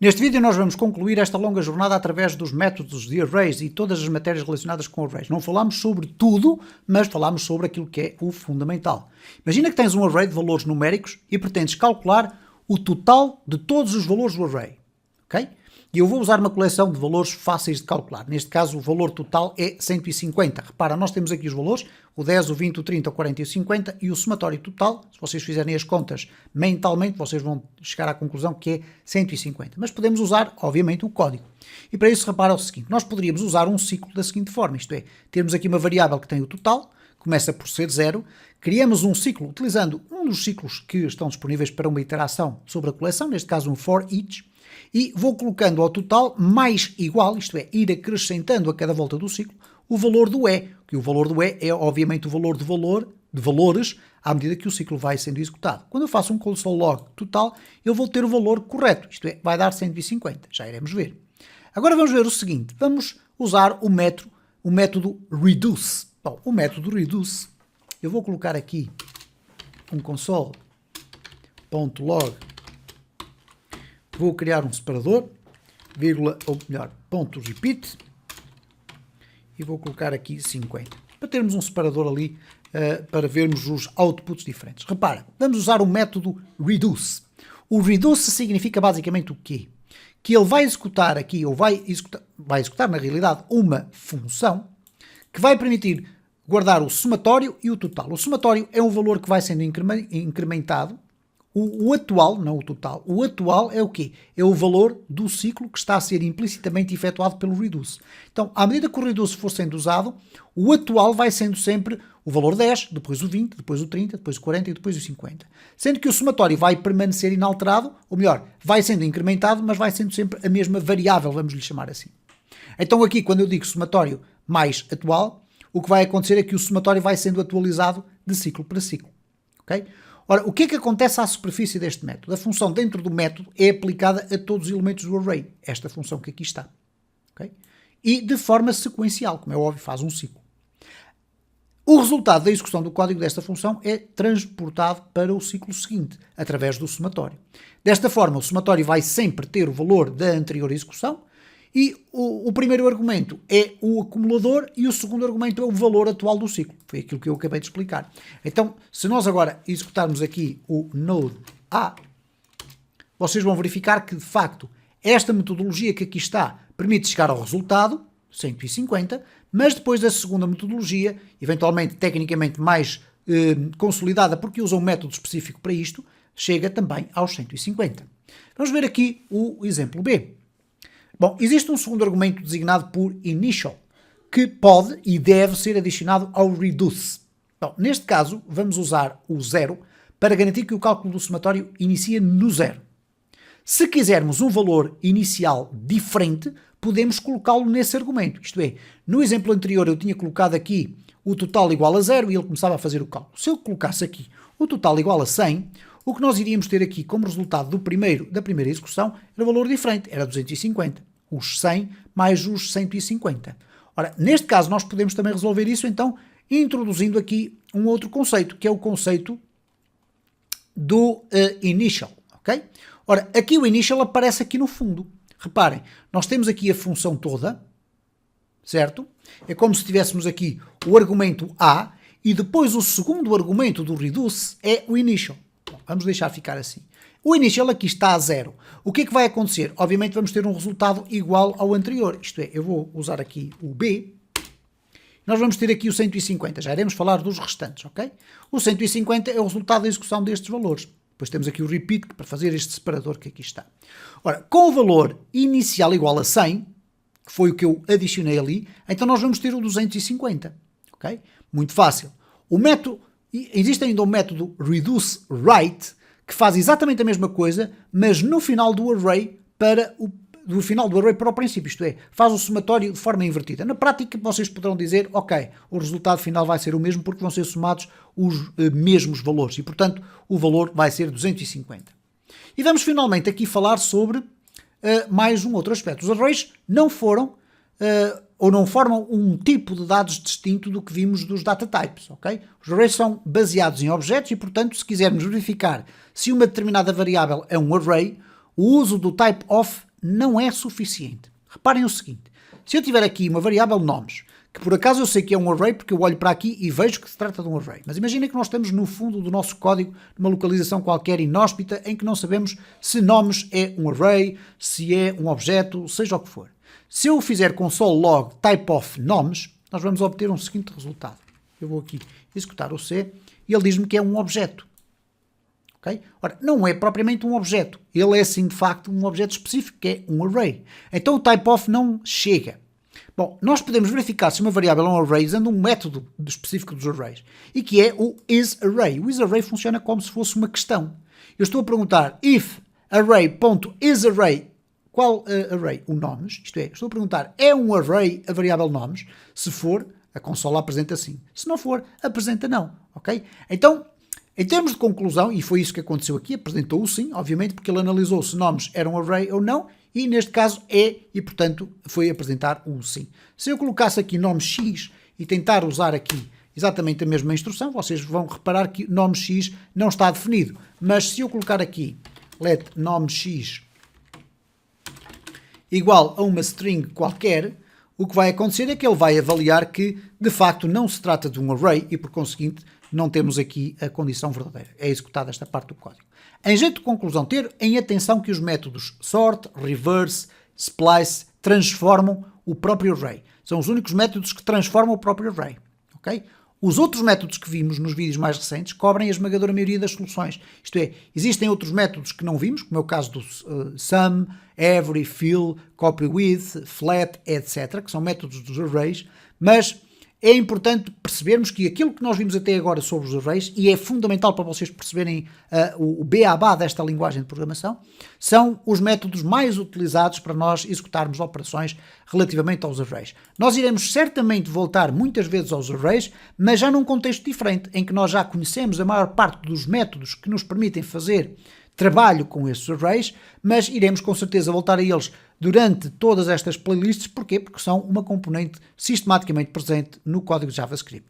Neste vídeo nós vamos concluir esta longa jornada através dos métodos de arrays e todas as matérias relacionadas com arrays. Não falámos sobre tudo, mas falámos sobre aquilo que é o fundamental. Imagina que tens um array de valores numéricos e pretendes calcular o total de todos os valores do array. Ok? E eu vou usar uma coleção de valores fáceis de calcular. Neste caso, o valor total é 150. Repara, nós temos aqui os valores, o 10, o 20, o 30, o 40 e o 50, e o somatório total, se vocês fizerem as contas mentalmente, vocês vão chegar à conclusão que é 150. Mas podemos usar, obviamente, o código. E para isso, repara o seguinte, nós poderíamos usar um ciclo da seguinte forma, isto é, termos aqui uma variável que tem o total, começa por ser 0, criamos um ciclo utilizando um dos ciclos que estão disponíveis para uma iteração sobre a coleção, neste caso um for each, e vou colocando ao total mais igual, isto é, ir acrescentando a cada volta do ciclo, o valor do E, que o valor do E é obviamente o valor de valores à medida que o ciclo vai sendo executado. Quando eu faço um console log total, eu vou ter o valor correto, isto é, vai dar 150, já iremos ver. Agora vamos ver o seguinte, vamos usar o método reduce. Bom, o método reduce, eu vou colocar aqui um console.log, vou criar um separador, vírgula, ou melhor, ponto repeat, e vou colocar aqui 50, para termos um separador ali, para vermos os outputs diferentes. Repara, vamos usar o método reduce. O reduce significa basicamente o quê? Que ele vai executar aqui, ou vai executar na realidade uma função, que vai permitir guardar o somatório e o total. O somatório é um valor que vai sendo incrementado. O atual, não o total, o atual é o quê? É o valor do ciclo que está a ser implicitamente efetuado pelo reduce. Então, à medida que o reduce for sendo usado, o atual vai sendo sempre o valor 10, depois o 20, depois o 30, depois o 40 e depois o 50. Sendo que o somatório vai permanecer inalterado, ou melhor, vai sendo incrementado, mas vai sendo sempre a mesma variável, vamos lhe chamar assim. Então aqui, quando eu digo somatório mais atual, o que vai acontecer é que o somatório vai sendo atualizado de ciclo para ciclo. Ok? Ora, o que é que acontece à superfície deste método? A função dentro do método é aplicada a todos os elementos do array. Esta função que aqui está. Okay? E de forma sequencial, como é óbvio, faz um ciclo. O resultado da execução do código desta função é transportado para o ciclo seguinte, através do somatório. Desta forma, o somatório vai sempre ter o valor da anterior execução, e o primeiro argumento é o acumulador e o segundo argumento é o valor atual do ciclo. Foi aquilo que eu acabei de explicar. Então, se nós agora executarmos aqui o node A, vocês vão verificar que, de facto, esta metodologia que aqui está permite chegar ao resultado, 150, mas depois da segunda metodologia, eventualmente tecnicamente mais consolidada, porque usa um método específico para isto, chega também aos 150. Vamos ver aqui o exemplo B. Bom, existe um segundo argumento designado por initial, que pode e deve ser adicionado ao reduce. Bom, neste caso, vamos usar o 0 para garantir que o cálculo do somatório inicia no 0. Se quisermos um valor inicial diferente, podemos colocá-lo nesse argumento. Isto é, no exemplo anterior eu tinha colocado aqui o total igual a 0 e ele começava a fazer o cálculo. Se eu colocasse aqui o total igual a 100, o que nós iríamos ter aqui como resultado da primeira execução era um valor diferente, era 250. Os 100 mais os 150. Ora, neste caso nós podemos também resolver isso, então, introduzindo aqui um outro conceito, que é o conceito do initial, ok? Ora, aqui o initial aparece aqui no fundo. Reparem, nós temos aqui a função toda, certo? É como se tivéssemos aqui o argumento A e depois o segundo argumento do reduce é o initial. Bom, vamos deixar ficar assim. O initial aqui está a 0. O que é que vai acontecer? Obviamente vamos ter um resultado igual ao anterior. Isto é, eu vou usar aqui o B. Nós vamos ter aqui o 150. Já iremos falar dos restantes, ok? O 150 é o resultado da execução destes valores. Depois temos aqui o repeat para fazer este separador que aqui está. Ora, com o valor inicial igual a 100, que foi o que eu adicionei ali, então nós vamos ter o 250, ok? Muito fácil. Existe ainda o método reduce right, que faz exatamente a mesma coisa, mas no final do array para o princípio, isto é, faz o somatório de forma invertida. Na prática, vocês poderão dizer, ok, o resultado final vai ser o mesmo porque vão ser somados os mesmos valores e, portanto, o valor vai ser 250. E vamos finalmente aqui falar sobre mais um outro aspecto. Os arrays não foram ou não formam um tipo de dados distinto do que vimos dos data types, ok? Os arrays são baseados em objetos e, portanto, se quisermos verificar se uma determinada variável é um array, o uso do type of não é suficiente. Reparem o seguinte, se eu tiver aqui uma variável nomes, que por acaso eu sei que é um array porque eu olho para aqui e vejo que se trata de um array. Mas imaginem que nós estamos no fundo do nosso código, numa localização qualquer inóspita, em que não sabemos se nomes é um array, se é um objeto, seja o que for. Se eu fizer console log type of nomes, nós vamos obter um seguinte resultado. Eu vou aqui executar o C e ele diz-me que é um objeto. Okay? Ora, não é propriamente um objeto. Ele é sim, de facto, um objeto específico, que é um array. Então o type of não chega. Bom, nós podemos verificar se uma variável é um array usando um método específico dos arrays, e que é o isArray. O isArray funciona como se fosse uma questão. Eu estou a perguntar if array.isArray, qual array? O nomes, isto é, estou a perguntar, é um array a variável nomes? Se for, a consola apresenta sim. Se não for, apresenta não. Ok? Então, em termos de conclusão, e foi isso que aconteceu aqui, apresentou o sim, obviamente, porque ele analisou se nomes eram array ou não, e neste caso é, e portanto foi apresentar um sim. Se eu colocasse aqui nome X e tentar usar aqui exatamente a mesma instrução, vocês vão reparar que nome X não está definido. Mas se eu colocar aqui let nome X igual a uma string qualquer, o que vai acontecer é que ele vai avaliar que de facto não se trata de um array e por conseguinte não temos aqui a condição verdadeira. É executada esta parte do código. Em jeito de conclusão, ter em atenção que os métodos sort, reverse, splice transformam o próprio array. São os únicos métodos que transformam o próprio array. Okay? Os outros métodos que vimos nos vídeos mais recentes cobrem a esmagadora maioria das soluções. Isto é, existem outros métodos que não vimos, como é o caso do sum, every, fill, copy with, flat, etc., que são métodos dos arrays, mas é importante percebermos que aquilo que nós vimos até agora sobre os arrays, e é fundamental para vocês perceberem o beabá desta linguagem de programação, são os métodos mais utilizados para nós executarmos operações relativamente aos arrays. Nós iremos certamente voltar muitas vezes aos arrays, mas já num contexto diferente, em que nós já conhecemos a maior parte dos métodos que nos permitem fazer trabalho com esses arrays, mas iremos com certeza voltar a eles durante todas estas playlists. Porquê? Porque são uma componente sistematicamente presente no código de JavaScript.